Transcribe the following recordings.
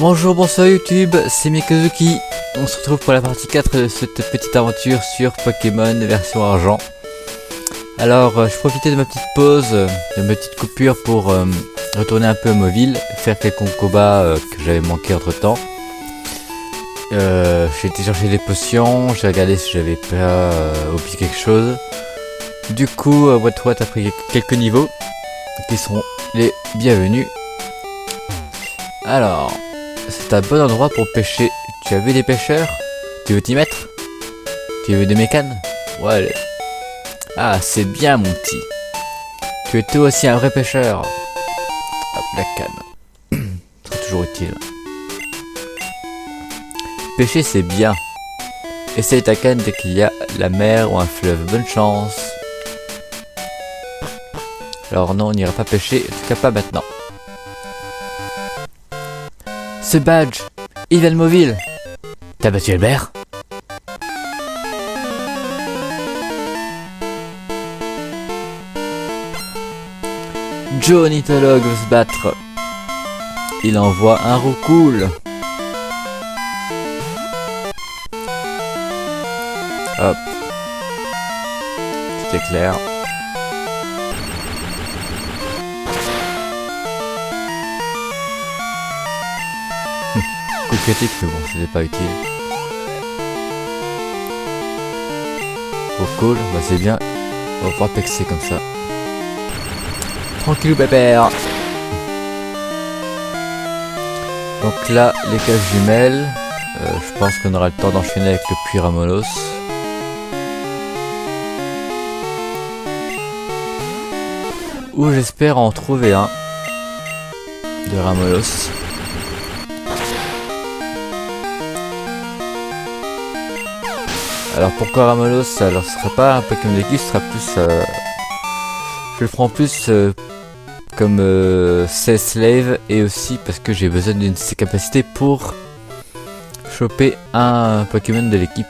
Bonjour, bonsoir YouTube, c'est Mikazuki. On se retrouve pour la partie 4 de cette petite aventure sur Pokémon version argent. Alors, je profitais de ma petite pause, de ma petite coupure pour retourner un peu à Mauville, faire quelques combats que j'avais manqué entre temps. J'ai été chercher des potions, j'ai regardé si j'avais pas oublié quelque chose. Du coup, What a pris quelques niveaux qui seront les bienvenus. Alors, c'est un bon endroit pour pêcher. Tu as vu des pêcheurs? Tu veux t'y mettre? Tu veux des mécanes? Ouais. Ah, c'est bien mon petit. Tu es toi aussi un vrai pêcheur. Hop, la canne. C'est toujours utile. Pêcher c'est bien. Essaye ta canne dès qu'il y a la mer ou un fleuve. Bonne chance. Alors non, on n'ira pas pêcher, en tout cas pas maintenant. Ce badge, il vient de Mauville. T'as battu Albert? Joe Ornithologue veut se battre. Il envoie un roucoule. Hop. Tout est clair. Coup critique, mais bon, c'était pas utile. Roucoule, bah c'est bien. On va pouvoir pexer comme ça. Tranquillou pépère. Donc là, les cages jumelles. Je pense qu'on aura le temps d'enchaîner avec le puits Ramolos. Ou j'espère en trouver un de Ramolos. Alors pourquoi Ramolos? Alors ce sera pas un Pokémon d'équipe, ce sera plus... je le prends plus comme Slave, et aussi parce que j'ai besoin d'une de ses capacités pour choper un Pokémon de l'équipe.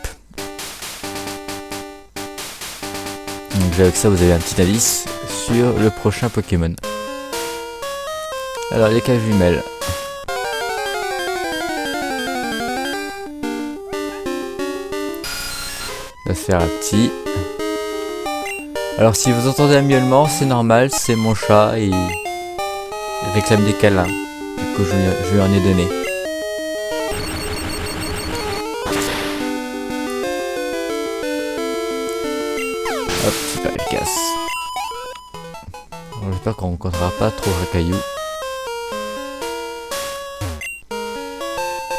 Donc avec ça vous avez un petit indice sur le prochain Pokémon. Alors les cages jumelles. On va se faire un petit. Alors si vous entendez un miaulement, c'est normal, c'est mon chat, il réclame des câlins. Du coup je lui en ai donné. Hop, super efficace. J'espère qu'on ne rencontrera pas trop racaillou.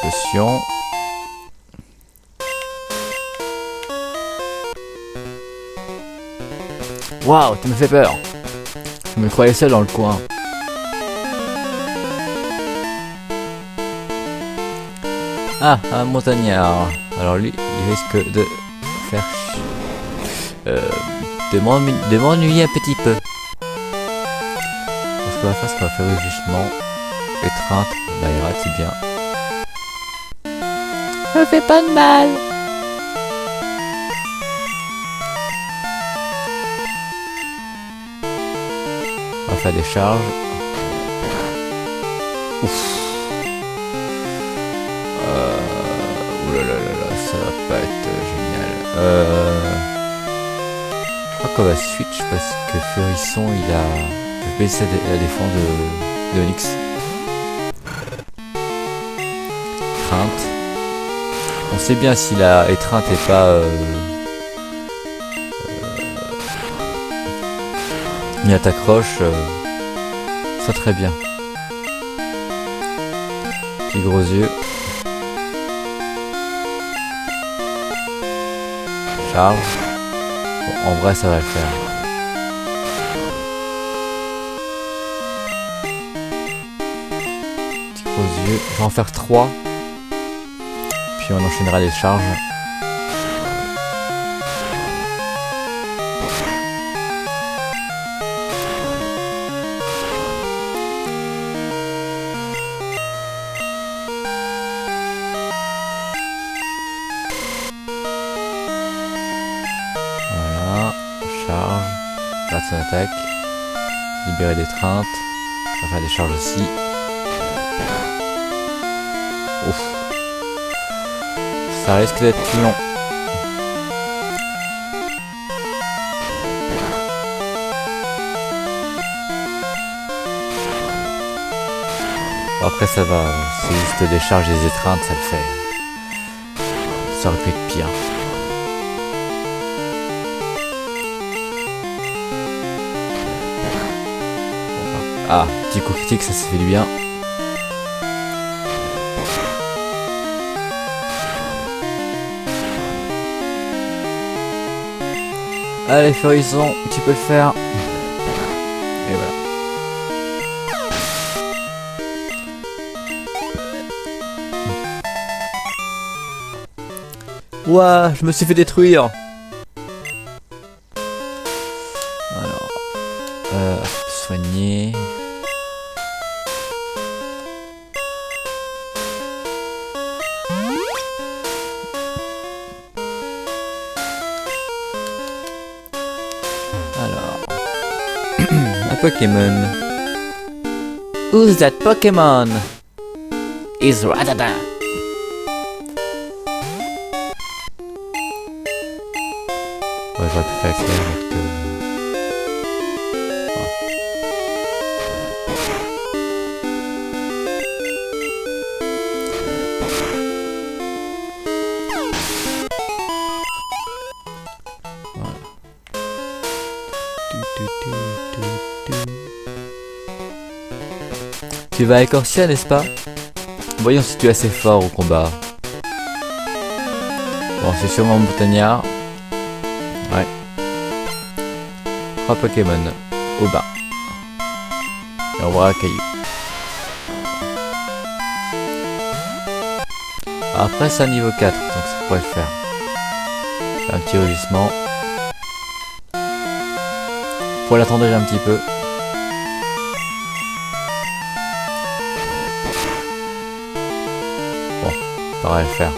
Potion. Waouh, tu me fais peur. Je me croyais seul dans le coin. Ah, un montagnard. Alors lui, il risque de faire de m'ennuyer un petit peu. Ce qu'on va faire, c'est qu'on va faire le jugement. Étreinte, bah ira, c'est bien. Me fais pas de mal. On va faire des charges. Ouf. Oulalalala, ça va pas être génial. Je crois qu'on va switch parce que Furisson il a baissé la défense de Onyx. Crainte. On sait bien si la étreinte est pas une attaque roche, ça très bien. Petit gros yeux. Charge. Bon, en vrai ça va le faire. Petit gros yeux. Je vais en faire 3. Puis on enchaînera les charges. Son attaque, libérer des treintes, on va faire des charges aussi. Ouf. Ça risque d'être long. Bon, après ça va, c'est juste des charges et des étreintes, ça le fait. Ça aurait pu être pire. Ah, petit coup critique, ça fait du bien. Allez, Furison, tu peux le faire. Et voilà. Ouah, je me suis fait détruire. Alors, soigner. Alors, un Pokémon. Who's that Pokémon? Is Radada. Ouais, j'aurais pu faire clair avec voilà. Tu vas à Ecorcia, n'est-ce pas? Voyons si tu es assez fort au combat. Bon, c'est sûrement montagnard. Ouais. 3 Pokémon au bas. Et on voit un caillou. Après c'est un niveau 4, donc ça pourrait le faire. Un petit rugissement. Faut l'attendre un petit peu. Bon, ça va le faire.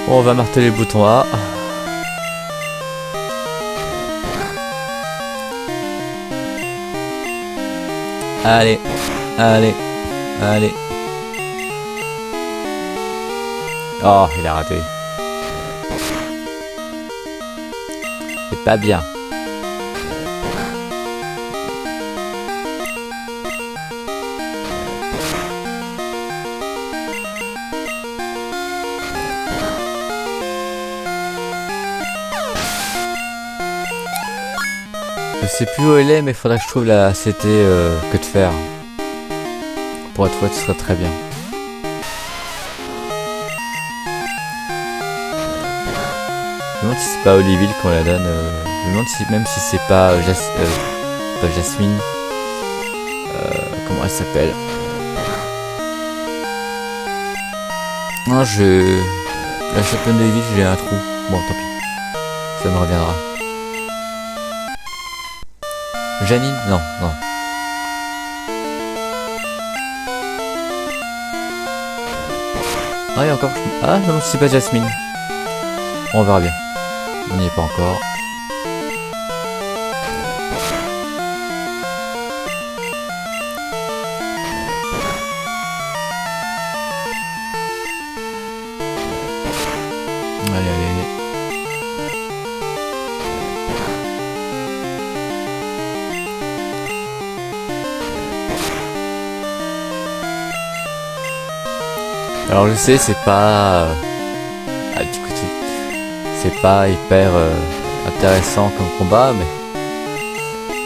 Bon, on va marteler le bouton A. Allez, allez, allez. Oh, il a raté. C'est pas bien. Je sais plus où elle est, mais il faudra que je trouve la CT que de faire. Pour être honnête, ce serait très bien. Je me demande si c'est pas Oliville qu'on la donne. Je me demande si, même si c'est pas, pas Jasmine. Comment elle s'appelle? Non, la championne de Oliville, j'ai un trou. Bon, tant pis. Ça me reviendra. Janine? Non, non. Ah, il y a encore... Ah, non, c'est pas Jasmine. On verra bien. On n'y est pas encore. Allez, allez, allez. Alors je sais, c'est pas... Ah, du coup, c'est pas hyper intéressant comme combat, mais...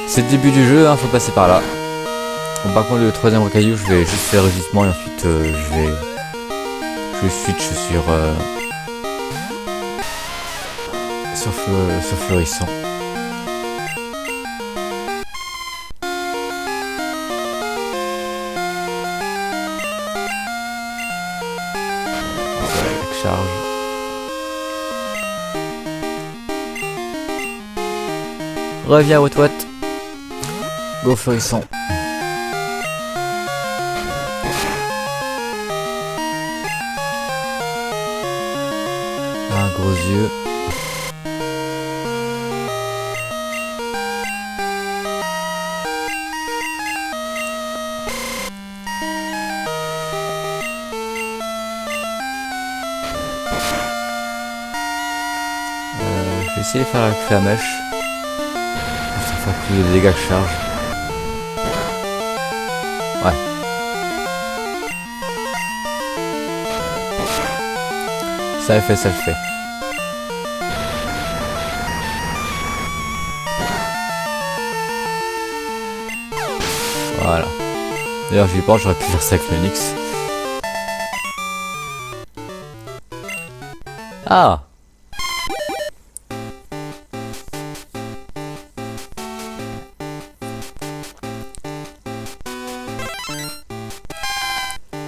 C'est le début du jeu, hein, faut passer par là. Bon, par contre, le troisième recaillou, je vais juste faire rugissement et ensuite je switch sur Fleurissant. Charge. Reviens au toit. Go Fleurissant. Un gros yeux. essayer de faire avec la mèche. Ça fait plus de dégâts que charge. Ouais. Ça le fait, ça le fait. Voilà. D'ailleurs, j'y pense, j'aurais pu faire ça avec le Nyx. Ah!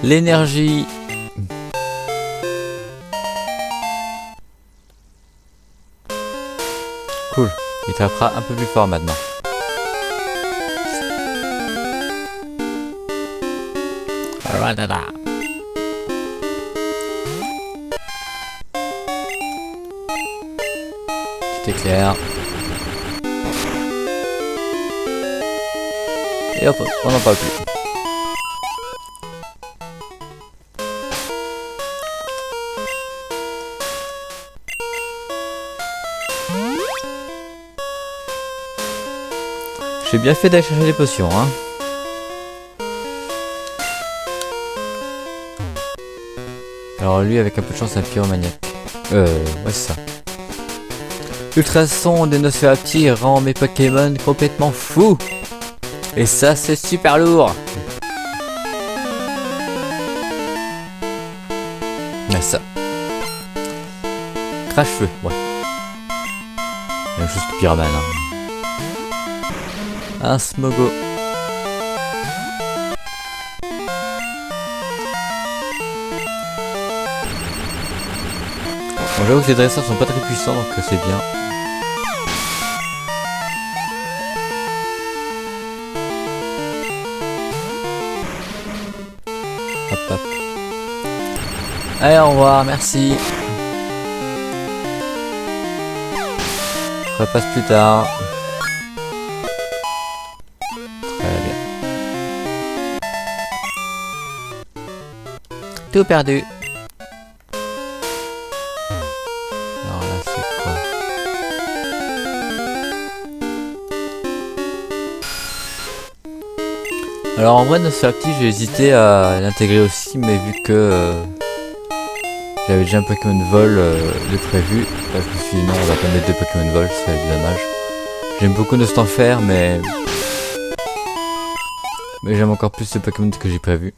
L'énergie. Cool. Il tapera un peu plus fort maintenant. Tout est clair. Et hop, on n'en parle plus. J'ai bien fait d'aller chercher des potions, hein. Alors lui, avec un peu de chance, un pyromaniaque. Ouais, c'est ça. L'ultrason des Nosferatu rend mes Pokémon complètement fous. Et ça, c'est super lourd. Mais ça. Crash-feu, ouais. Même chose que Pyroman, hein. Un Smogo. Bon, j'avoue que ces dresseurs sont pas très puissants, donc c'est bien. Hop hop. Allez, au revoir, merci. Je repasse plus tard. Très bien. Tout perdu. Alors là, c'est quoi? Alors en vrai, Nosferatu, j'ai hésité à l'intégrer aussi, mais vu que j'avais déjà un Pokémon vol de prévu, je me suis dit non, on va pas mettre deux Pokémon vol, ça va être dommage. J'aime beaucoup Nostanfer, mais j'aime encore plus ce Pokémon que j'ai prévu.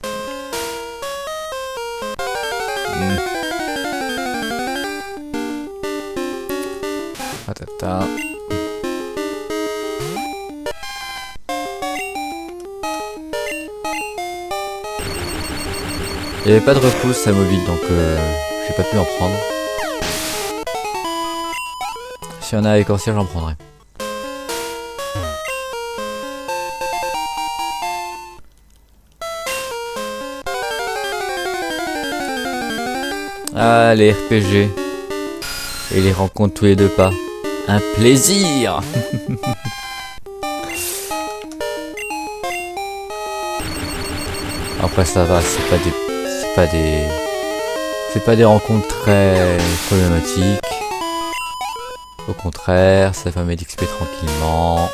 Atata. Il n'y avait pas de repousse à mobile, donc j'ai pas pu en prendre. Si on a avec Corsair, j'en prendrai. Ah, les RPG. Et les rencontres tous les deux pas. Un plaisir. Après ça va, c'est pas des rencontres très problématiques. Au contraire, ça permet d'XP tranquillement.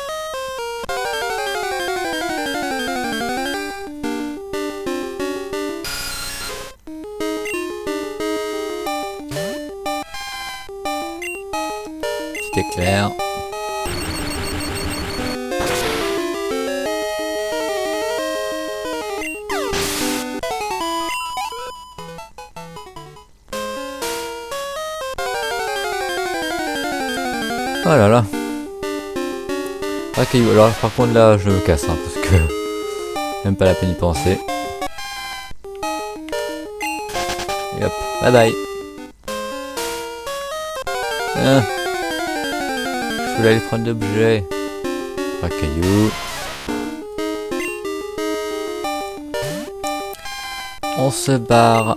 Petit éclair. Oh là là. Ok, alors par contre là je me casse hein, parce que même pas la peine d'y penser. Et hop, bye bye. Je voulais aller prendre l'objet. Un caillou. On se barre.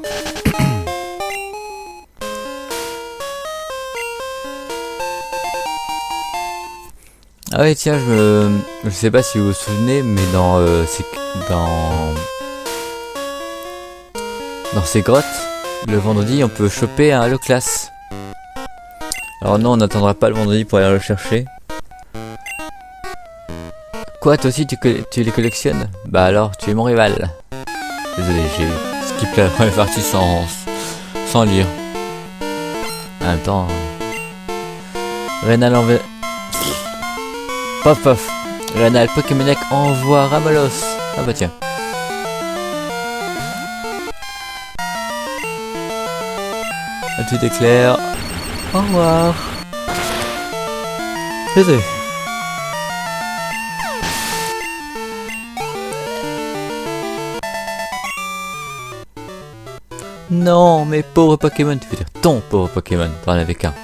Ah ouais tiens, je sais pas si vous vous souvenez, mais dans ces grottes, le vendredi on peut choper un Halo Class. Alors non, on n'attendra pas le vendredi pour aller le chercher. Quoi, toi aussi tu les collectionnes? Bah alors, tu es mon rival. Désolé, j'ai skippé la première partie sans lire. En même temps... Rénal envoie... Pof. Rénal Pokémoniac envoie Ramolos. Ah bah tiens. Un petit éclair. Au revoir. Désolé. Non, mes pauvres Pokémon, tu veux dire ton pauvre Pokémon, t'en avais qu'un.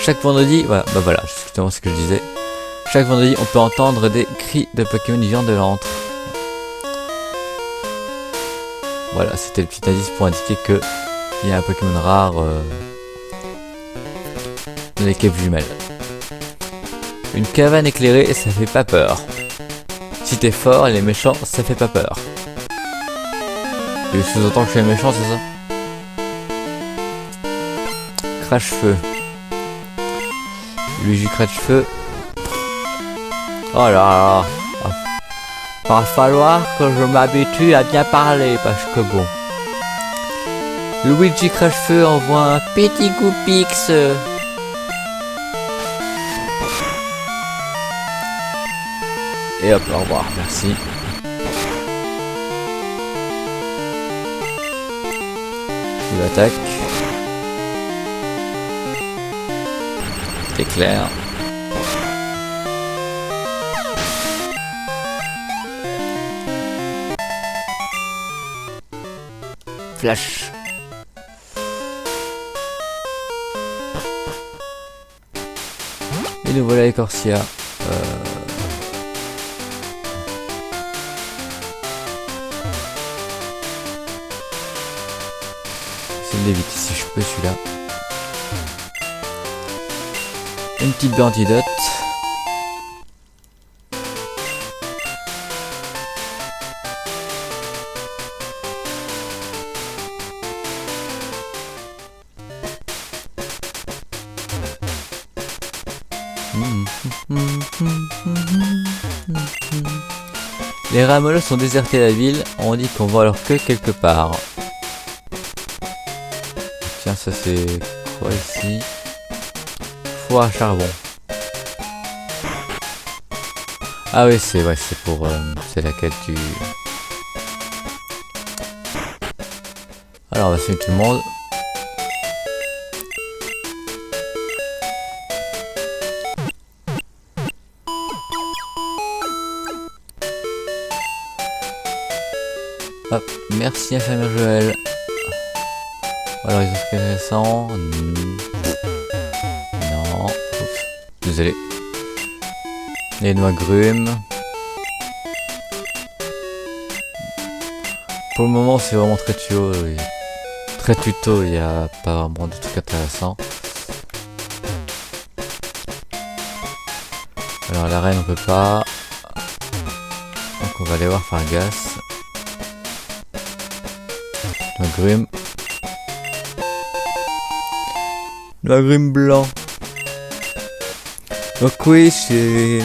Chaque vendredi, voilà, bah voilà, c'est exactement ce que je disais. Chaque vendredi, on peut entendre des cris de Pokémon vivant de l'antre. Voilà, c'était le petit indice pour indiquer que il y a un Pokémon rare dans les caves jumelles. Une cabane éclairée, ça fait pas peur. Si t'es fort, les méchants, ça fait pas peur. Et sous-entend que je suis un méchant, c'est ça? Crache-feu. Luigi Crache-feu. Oh là là. Va falloir que je m'habitue à bien parler parce que bon. Luigi Crache-feu envoie un petit coup pix. Et hop, au revoir, merci. Il attaque. Éclair. Flash. Et nous voilà Écorcia. C'est de l'éviter si je peux celui-là. Une petite d'antidote. Les Ramolos ont déserté la ville, on dit qu'on voit leur queue quelque part. Tiens, ça c'est quoi ici? Four à charbon. Ah oui, c'est ouais, c'est pour c'est la quête du... Alors on va suivre tout le monde. Hop, merci infirmière Joël. Alors ils ont ce intéressant. Non. Oups. Désolé. Les noix grumes. Pour le moment c'est vraiment très tuto. Oui. Très tuto, il n'y a pas vraiment de trucs intéressants. Alors la reine on peut pas. Donc on va aller voir Fargas. Noix grume blanc. Donc oui, si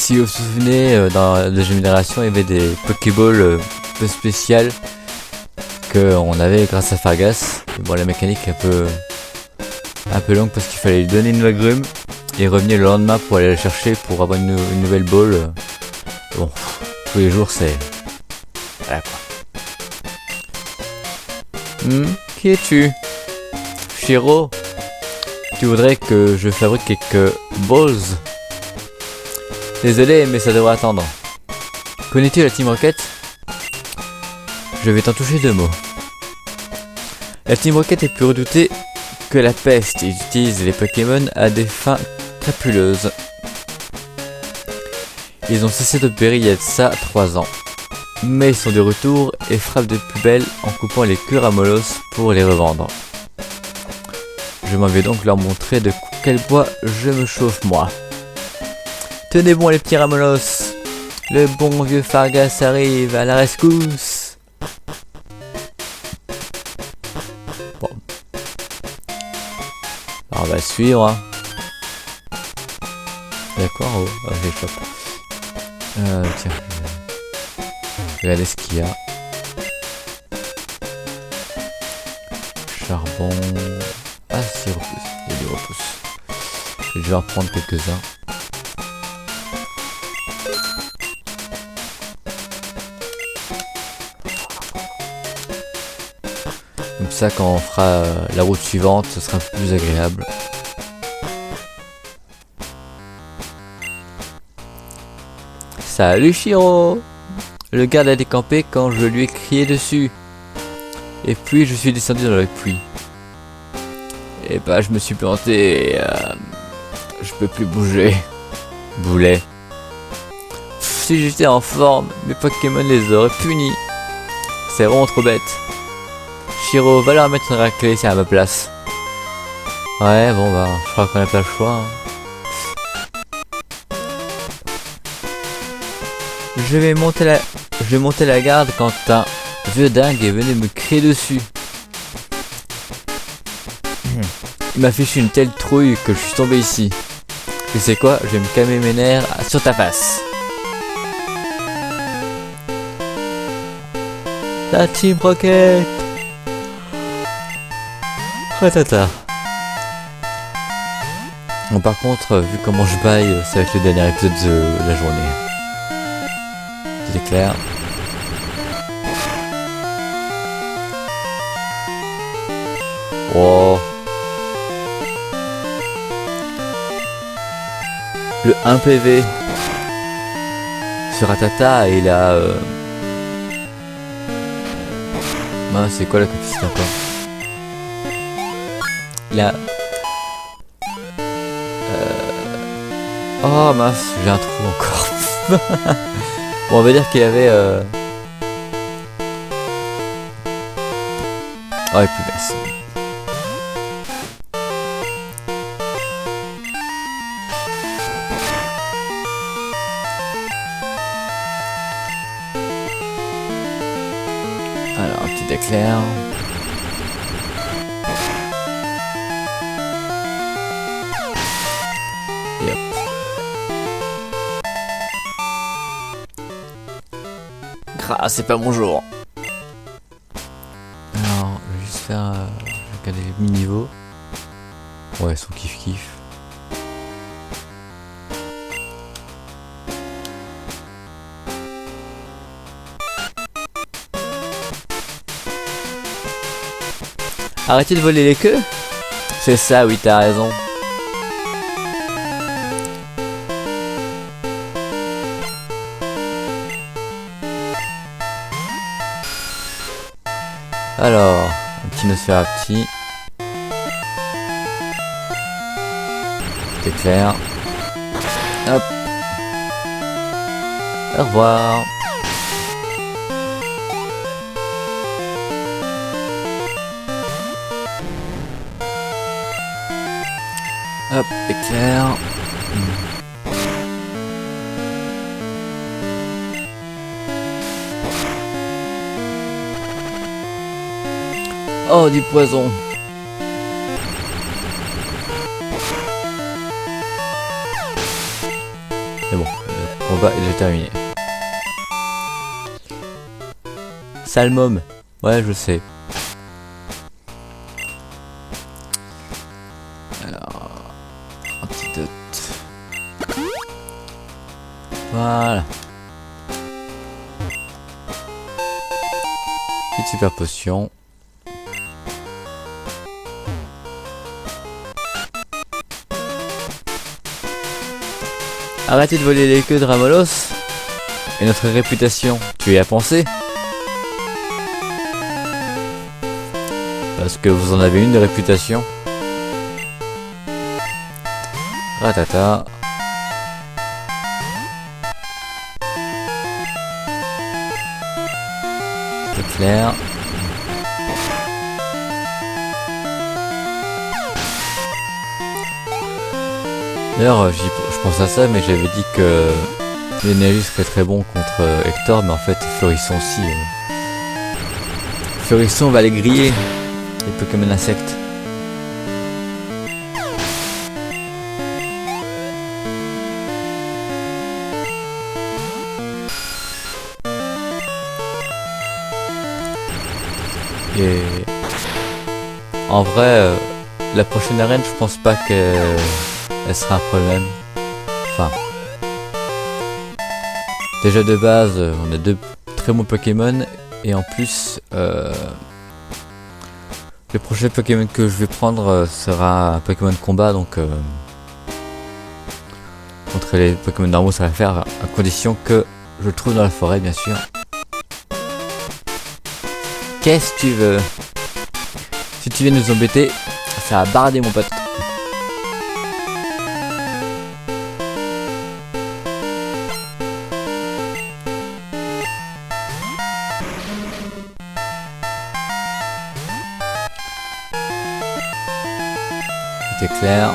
vous vous souvenez, dans la deuxième génération, il y avait des Pokéballs peu spéciales qu'on avait grâce à Fargas. Bon, la mécanique est un peu longue parce qu'il fallait lui donner une noix grume et revenir le lendemain pour aller la chercher pour avoir une nouvelle ball. Bon, tous les jours c'est... Voilà quoi. Qui es-tu? Shiro? Tu voudrais que je fabrique quelques balls? Désolé, mais ça devrait attendre. Connais-tu la Team Rocket? Je vais t'en toucher deux mots. La Team Rocket est plus redoutée que la peste. Ils utilisent les Pokémon à des fins crapuleuses. Ils ont cessé d'opérer il y a de ça 3 ans. Mais ils sont de retour et frappent de plus belle en coupant les queues Ramolos pour les revendre. Je m'en vais donc leur montrer de quel bois je me chauffe moi. Tenez bon les petits Ramolos, le bon vieux Fargas arrive à la rescousse. Bon, suivre. Hein. D'accord, oh, ah, j'échappe. Tiens, regardez ce qu'il y a. Charbon. Ah, c'est repousse. Il y a du repousse. Je vais devoir prendre quelques-uns. Comme ça, quand on fera la route suivante, ce sera un peu plus agréable. Salut Shiro! Le garde a décampé quand je lui ai crié dessus. Et puis je suis descendu dans la pluie. Et bah je me suis planté et je peux plus bouger. Boulet. Si j'étais en forme, mes Pokémon les auraient punis. C'est vraiment trop bête. Shiro, va leur mettre une raclée à ma place. Ouais, bon bah, je crois qu'on n'a pas le choix. Hein. Je vais monter la garde quand un vieux dingue est venu me crier dessus. Il m'a fichu une telle trouille que je suis tombé ici. Tu sais quoi, je vais me calmer mes nerfs sur ta face. La Team Rocket. Ratata. Bon, par contre, vu comment je baille, ça va être le dernier épisode de la journée. C'est clair. Wow. Le 1 PV sur Ratata et la mince, c'est quoi la capacité encore? La oh mince, j'ai un trou encore. Bon, on va dire qu'il avait ouais, plus baisse. Alors, un petit éclair. Et hop. C'est pas mon jour. Alors, je vais juste faire regarder les mi-niveaux. Ouais, son kiff-kiff. Arrêtez de voler les queues. C'est ça, oui, t'as raison. Alors, un petit Nosferapti. Petit éclair. Hop. Au revoir. Hop, éclair. Oh, du poison. C'est bon, le combat est déjà terminé. Salmom. Ouais, je sais. Alors, antidote. Voilà. Petite super potion. Arrêtez de voler les queues de Ramolos. Et notre réputation, tu y as pensé? Parce que vous en avez une de réputation. Ratata. C'est clair. D'ailleurs, je pense à ça, mais j'avais dit que l'énergie serait très bon contre Hector, mais en fait, Feurisson aussi. Feurisson va les griller, les Pokémon insectes. Et en vrai, la prochaine arène, je pense pas qu'elle sera un problème. Enfin, déjà de base, on a deux très bons Pokémon. Et en plus, le prochain Pokémon que je vais prendre sera un Pokémon de combat. Donc, contre les Pokémon normaux, ça va faire à condition que je le trouve dans la forêt, bien sûr. Qu'est-ce que tu veux? Si tu viens nous embêter, ça va barder mon pote. C'est clair.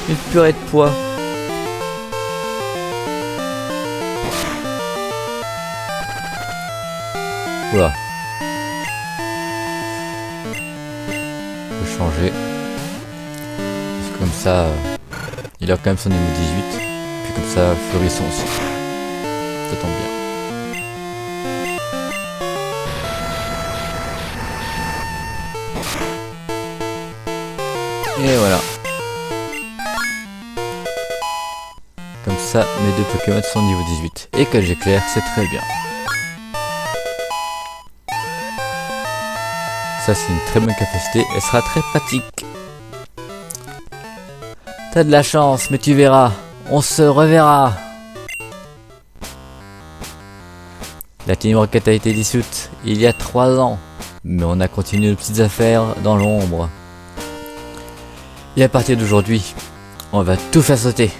Une purée de poids. Voilà. Je peux changer. Parce que comme ça, il a quand même son niveau 18. Puis comme ça, Fleurissant aussi. Ça tombe bien. Et voilà. Comme ça, mes deux Pokémon sont niveau 18. Et que j'éclaire, c'est très bien. Ça, c'est une très bonne capacité. Elle sera très pratique. T'as de la chance, mais tu verras. On se reverra. La Team Rocket a été dissoute il y a 3 ans. Mais on a continué nos petites affaires dans l'ombre. Et à partir d'aujourd'hui, on va tout faire sauter.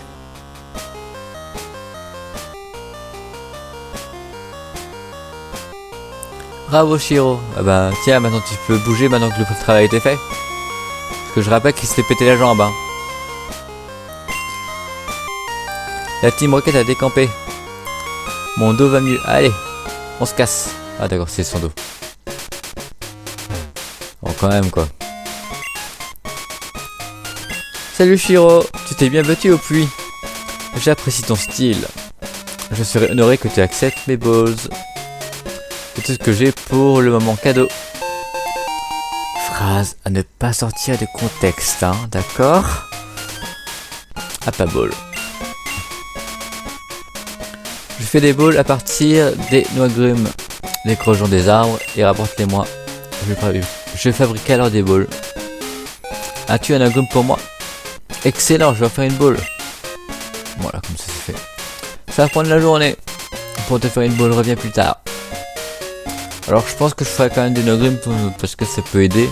Bravo Shiro. Ah bah tiens, maintenant tu peux bouger maintenant que le travail a été fait. Parce que je rappelle qu'il s'était pété la jambe. Hein. La Team Rocket a décampé. Mon dos va mieux. Allez, on se casse. Ah d'accord, c'est son dos. Bon quand même quoi. Salut Shiro, tu t'es bien battu au puits. J'apprécie ton style. Je serais honoré que tu acceptes mes balls. C'est tout ce que j'ai pour le moment cadeau. Phrase à ne pas sortir de contexte, hein, d'accord? Ah, pas ball. Je fais des balls à partir des noix grumes, des crochons des arbres et rapporte-les-moi. Je fabrique alors des balls. As-tu un agrume pour moi? Excellent, je vais en faire une ball. Voilà, comme ça c'est fait. Ça va prendre la journée. Pour te faire une ball, reviens plus tard. Alors je pense que je ferai quand même des nogrims parce que ça peut aider.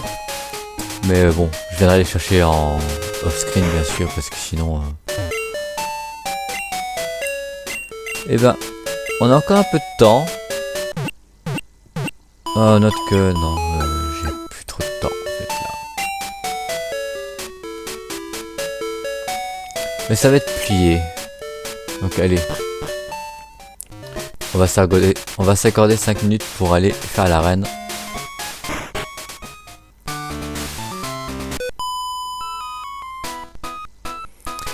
Mais bon, je viendrai les chercher en off-screen bien sûr parce que sinon... Eh ben, on a encore un peu de temps. Oh, note que non, j'ai plus trop de temps en fait là. Mais ça va être plié. Donc allez. On va s'accorder 5 minutes pour aller faire l'arène.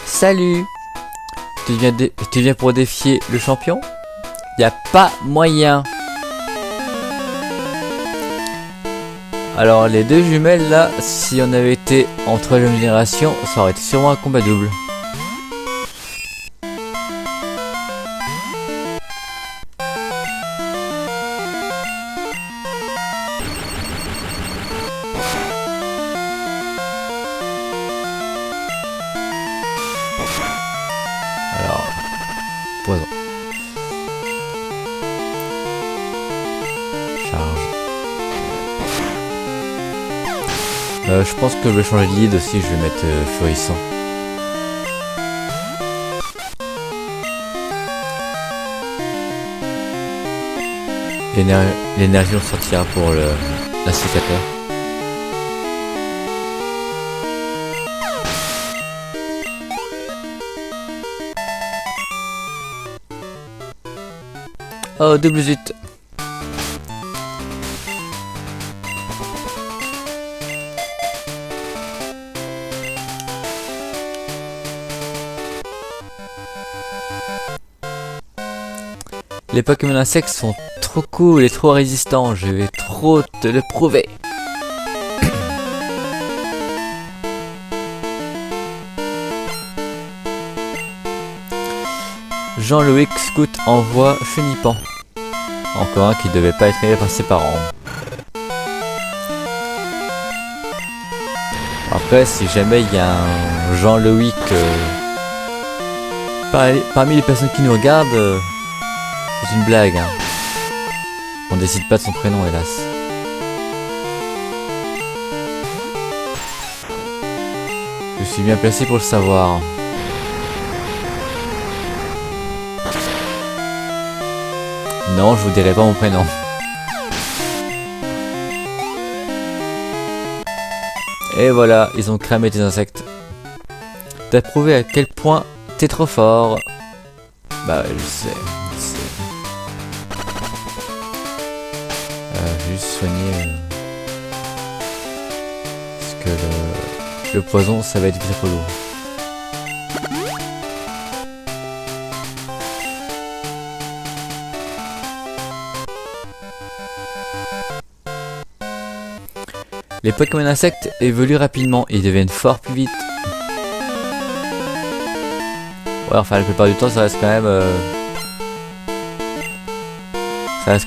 Salut! Tu viens pour défier le champion? Y a pas moyen. Alors les deux jumelles là, si on avait été en 3ème génération, ça aurait été sûrement un combat double. Alors, poison. Charge. Je pense que je vais changer de lead aussi, je vais mettre Fleurissant. L'énergie on sortira pour l'insécateur. Oh, double zut. Les Pokémon insectes sont trop cool et trop résistants, je vais trop te le prouver. Jean-Loïc Scout envoie Chenipan. Encore un qui devait pas être aimé par ses parents. Après, si jamais il y a un Jean-Loïc parmi les personnes qui nous regardent, c'est une blague. Hein. On décide pas de son prénom, hélas. Je suis bien placé pour le savoir. Non, je vous dirai pas mon prénom. Et voilà, ils ont cramé tes insectes. T'as prouvé à quel point t'es trop fort. Bah, je sais. Juste soigner. Parce que le poison, ça va être vite relou. Les Pokémon insectes évoluent rapidement et deviennent forts plus vite. Ouais, enfin la plupart du temps ça reste quand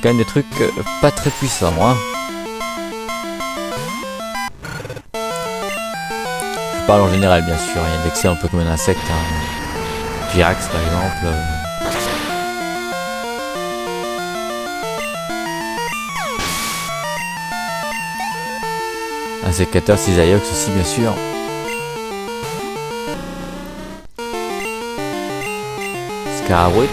même des trucs pas très puissants, hein. Je parle en général bien sûr, il y a d'excellents Pokémon insectes, hein. Girax par exemple. Un sécateur Cisaillux aussi bien sûr. Scarabrout.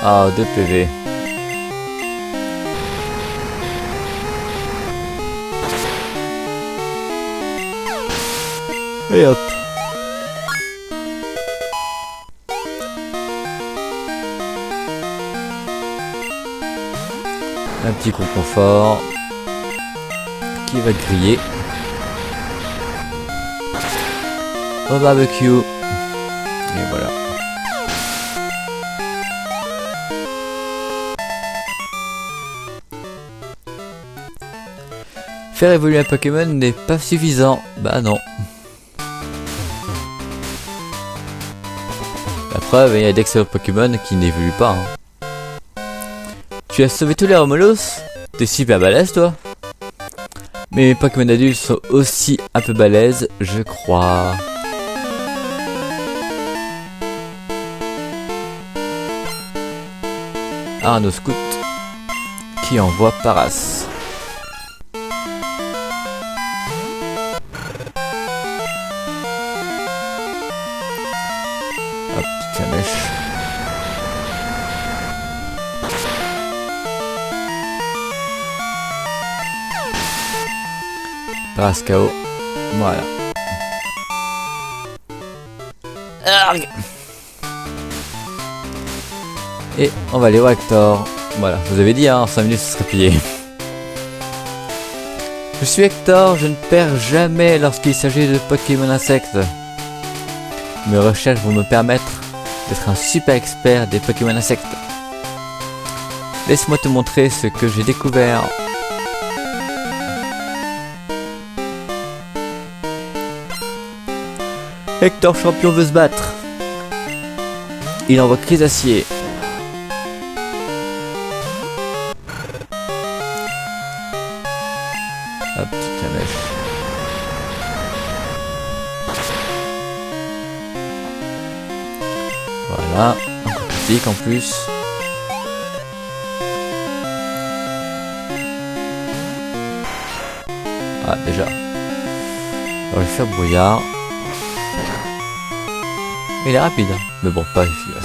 Ah, 2 PV. Et hop. Un petit coup confort qui va griller au barbecue. Et voilà. Faire évoluer un Pokémon n'est pas suffisant. Bah non. La preuve, il y a d'excellents Pokémon qui n'évoluent pas. Hein. Tu as sauvé tous les Romolos? T'es super balèze toi. Mais mes Pokémon adultes sont aussi un peu balèzes, je crois. Arnaud Scout qui envoie Paras. Hop, petite flamèche. Paras KO. Voilà. Arrgh. Et on va aller au Hector. Voilà, je vous avais dit, hein, en 5 minutes ce serait plié. Je suis Hector, je ne perds jamais lorsqu'il s'agit de Pokémon insectes. Mes recherches vont me permettre d'être un super expert des Pokémon insectes. Laisse-moi te montrer ce que j'ai découvert. Hector champion veut se battre. Il envoie Crisacier. Hop, petite flamèche. Voilà, un coup critique en plus. Ah, déjà. Alors, je vais faire brouillard. Il est rapide, hein, mais bon, pas efficace.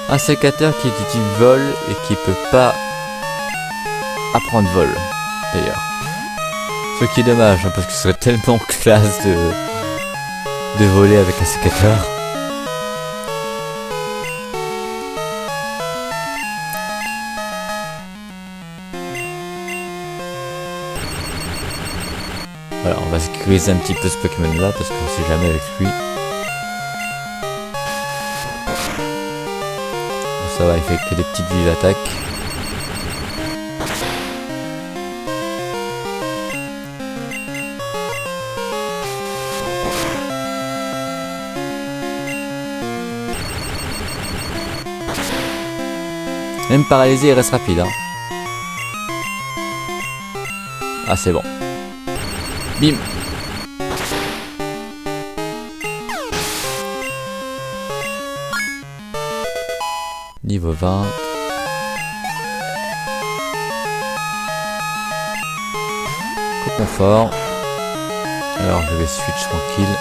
Un sécateur qui est du type vol et qui peut pas apprendre vol, d'ailleurs. Ce qui est dommage, hein, parce que ce serait tellement classe de voler avec un sécateur. Voilà, on va sécuriser un petit peu ce Pokémon là parce qu'on sait jamais avec lui. Bon, ça va, il fait que des petites vives attaques. Même paralysé, il reste rapide. Hein. Ah, c'est bon. Bim. Niveau 20. Confort. Alors je vais switch tranquille.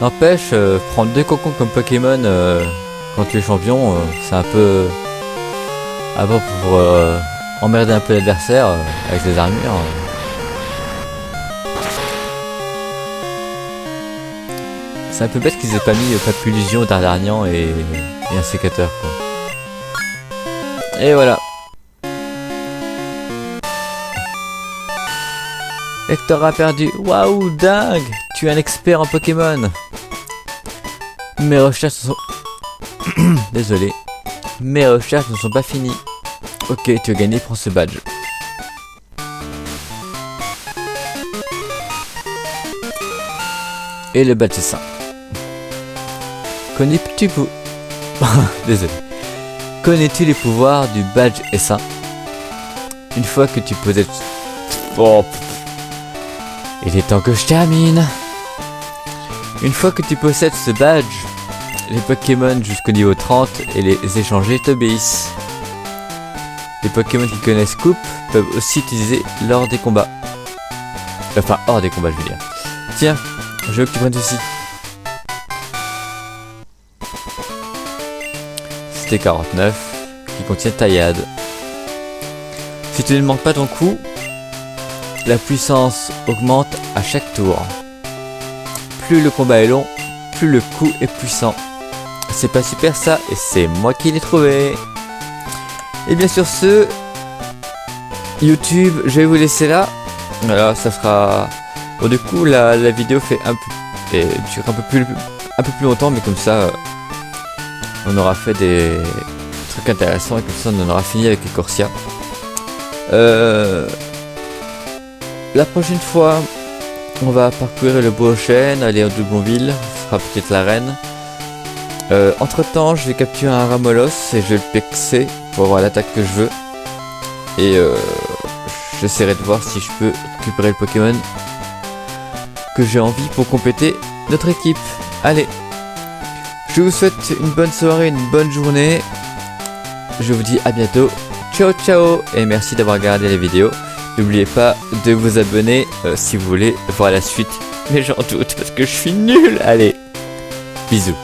N'empêche, prendre 2 cocons comme Pokémon quand tu es champion, c'est un peu pour emmerder un peu l'adversaire avec les armures. C'est un peu bête qu'ils aient pas mis Papillusion, Dardarnian et un sécateur quoi. Et voilà. Hector a perdu. Waouh, dingue! Tu es un expert en Pokémon. Mes recherches sont... Désolé. Mes recherches ne sont pas finies. Ok, tu as gagné, prends ce badge. Et le badge c'est ça. Connais-tu Désolé. Connais-tu les pouvoirs du badge S1? Une fois que tu possèdes... Oh. Il est temps que je termine. Une fois que tu possèdes ce badge, les Pokémon jusqu'au niveau 30 et les échangés t'obéissent. Les Pokémon qui connaissent Coupe peuvent aussi utiliser lors des combats. Enfin, hors des combats, je veux dire. Tiens, je veux que tu prennes ceci. C'était 49, qui contient taillade. Si tu ne manques pas ton coup, la puissance augmente à chaque tour. Plus le combat est long, plus le coup est puissant. C'est pas super ça, et c'est moi qui l'ai trouvé. Et bien sur ce, YouTube, je vais vous laisser là. Voilà, ça sera... Bon du coup, la vidéo fait dure un peu plus longtemps, mais comme ça, on aura fait des trucs intéressants, et comme ça on aura fini avec les Corsia. La prochaine fois, on va parcourir le Beau-Chêne, aller en Doublonville, ce sera peut-être l'arène. Entre temps, je vais capturer un Ramolos et je vais le pexer pour avoir l'attaque que je veux. Et j'essaierai de voir si je peux récupérer le Pokémon que j'ai envie pour compléter notre équipe. Allez, je vous souhaite une bonne soirée, une bonne journée. Je vous dis à bientôt. Ciao ciao et merci d'avoir regardé la vidéo. N'oubliez pas de vous abonner si vous voulez voir la suite. Mais j'en doute parce que je suis nul. Allez, bisous.